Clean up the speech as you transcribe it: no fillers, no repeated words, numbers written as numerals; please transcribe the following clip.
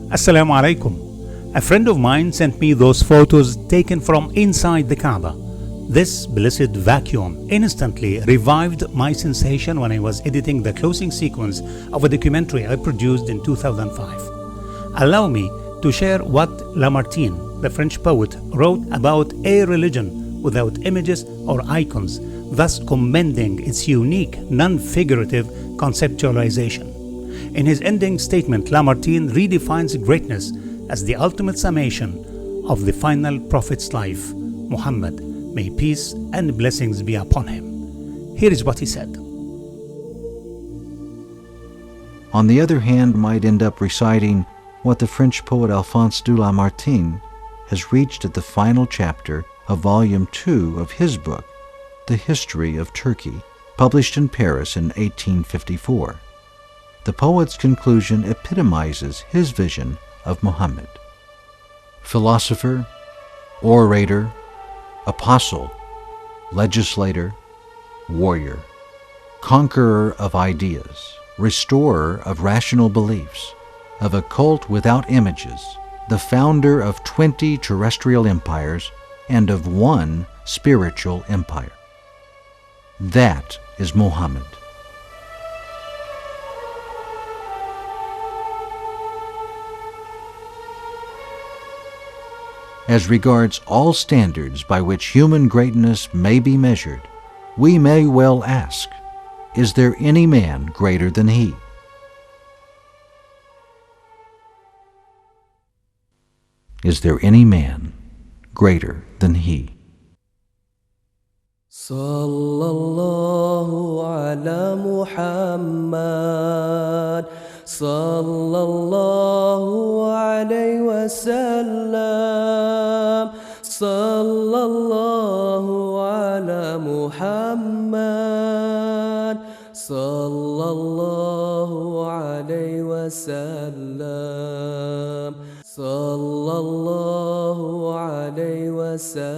Assalamu alaikum. A friend of mine sent me those photos taken from inside the Kaa'ba. This blessed vacuum instantly revived my sensation when I was editing the closing sequence of a documentary I produced in 2005. Allow me to share what Lamartine, the French poet, wrote about a religion without images or icons, thus commending its unique, non-figurative conceptualization. In his ending statement, Lamartine redefines greatness as the ultimate summation of the final prophet's life, Muhammad, may peace and blessings be upon him. Here is what he said. On the other hand, might end up reciting what the French poet Alphonse de Lamartine has reached at the final chapter of Volume 2 of his book, The History of Turkey, published in Paris in 1854. The poet's conclusion epitomizes his vision of Muhammad. Philosopher, orator, apostle, legislator, warrior, conqueror of ideas, restorer of rational beliefs, of a cult without images, the founder of 20 terrestrial empires and of one spiritual empire. That is Muhammad. As regards all standards by which human greatness may be measured, we may well ask, is there any man greater than he? Is there any man greater than he? Sallallahu ala Muhammad, sallallahu alayhi wa sallam, sallallahu ala Muhammad, sallallahu alayhi wa sallam, sallallahu alayhi wa sallam.